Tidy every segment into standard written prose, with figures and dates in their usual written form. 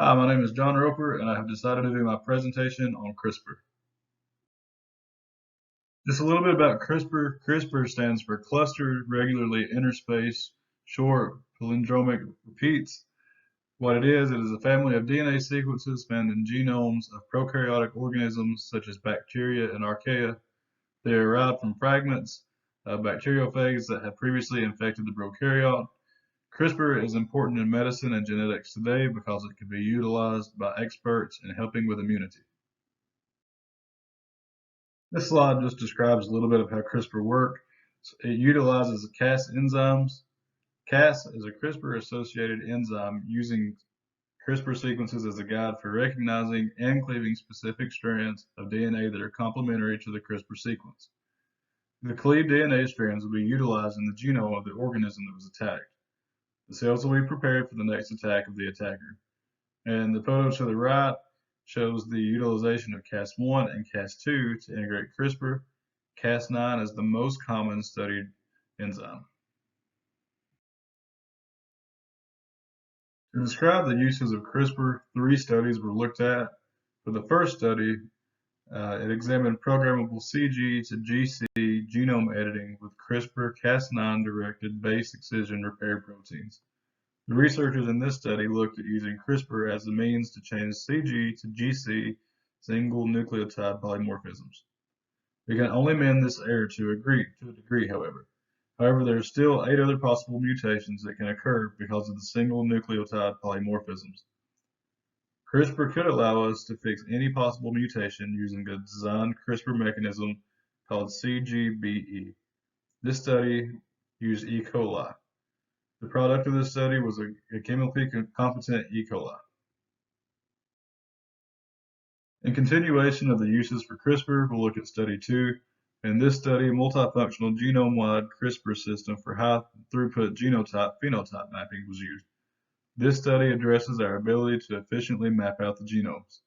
Hi, my name is John Roper, and I have decided to do my presentation on CRISPR. Just a little bit about CRISPR. CRISPR stands for Clustered Regularly Interspaced Short Palindromic Repeats. What it is a family of DNA sequences found in genomes of prokaryotic organisms such as bacteria and archaea. They are derived from fragments of bacteriophages that have previously infected the prokaryote. CRISPR is important in medicine and genetics today because it can be utilized by experts in helping with immunity. This slide just describes a little bit of how CRISPR works. It utilizes Cas enzymes. Cas is a CRISPR-associated enzyme using CRISPR sequences as a guide for recognizing and cleaving specific strands of DNA that are complementary to the CRISPR sequence. The cleaved DNA strands will be utilized in the genome of the organism that was attacked. The cells will be prepared for the next attack of the attacker. And the photo to the right shows the utilization of Cas1 and Cas2 to integrate CRISPR. Cas9 is the most common studied enzyme. To describe the uses of CRISPR, 3 studies were looked at. For the first study, it examined programmable CG to GC genome editing with CRISPR Cas9 directed base excision repair proteins. The researchers in this study looked at using CRISPR as a means to change CG to GC single nucleotide polymorphisms. We can only mend this error to a degree, however. However, there are still 8 other possible mutations that can occur because of the single nucleotide polymorphisms. CRISPR could allow us to fix any possible mutation using a designed CRISPR mechanism called CGBE. This study used E. coli. The product of this study was a chemically competent E. coli. In continuation of the uses for CRISPR, we'll look at study 2. In this study, a multifunctional genome-wide CRISPR system for high-throughput genotype-phenotype mapping was used. This study addresses our ability to efficiently map out the genomes.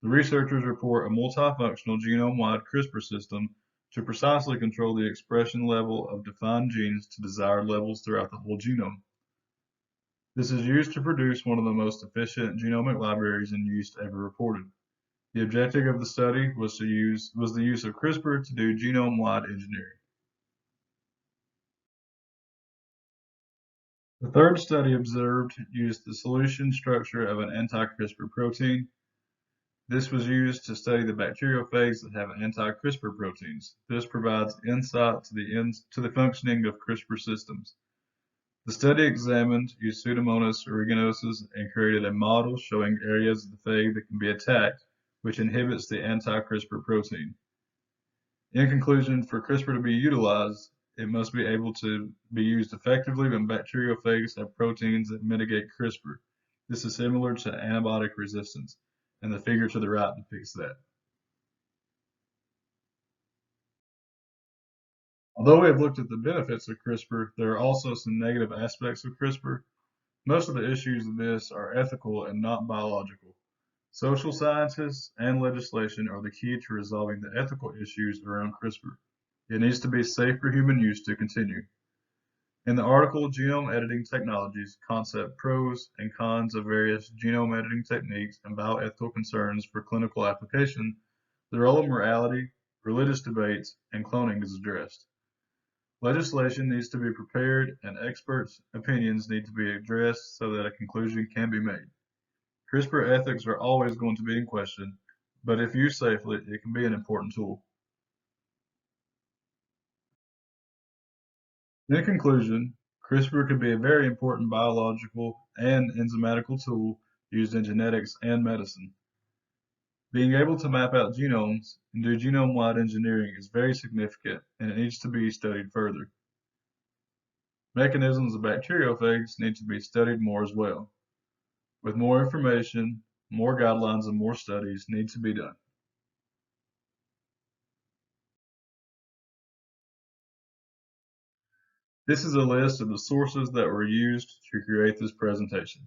The researchers report a multifunctional genome-wide CRISPR system to precisely control the expression level of defined genes to desired levels throughout the whole genome. This is used to produce one of the most efficient genomic libraries in use ever reported. The objective of the study was the use of CRISPR to do genome-wide engineering. The third study observed used the solution structure of an anti-CRISPR protein. This was used to study the bacteriophages that have anti-CRISPR proteins. This provides insight to the functioning of CRISPR systems. The study used Pseudomonas aeruginosus and created a model showing areas of the phage that can be attacked, which inhibits the anti-CRISPR protein. In conclusion, for CRISPR to be utilized, it must be able to be used effectively when bacteriophages have proteins that mitigate CRISPR. This is similar to antibiotic resistance, and the figure to the right depicts that. Although we have looked at the benefits of CRISPR, there are also some negative aspects of CRISPR. Most of the issues of this are ethical and not biological. Social scientists and legislation are the key to resolving the ethical issues around CRISPR. It needs to be safe for human use to continue. In the article Genome Editing Technologies, Concept Pros and Cons of Various Genome Editing Techniques and Bioethical Concerns for Clinical Application, the role of morality, religious debates, and cloning is addressed. Legislation needs to be prepared and experts' opinions need to be addressed so that a conclusion can be made. CRISPR ethics are always going to be in question, but if used safely, it can be an important tool. In conclusion, CRISPR could be a very important biological and enzymatical tool used in genetics and medicine. Being able to map out genomes and do genome-wide engineering is very significant, and it needs to be studied further. Mechanisms of bacteriophages need to be studied more as well. With more information, more guidelines, and more studies need to be done. This is a list of the sources that were used to create this presentation.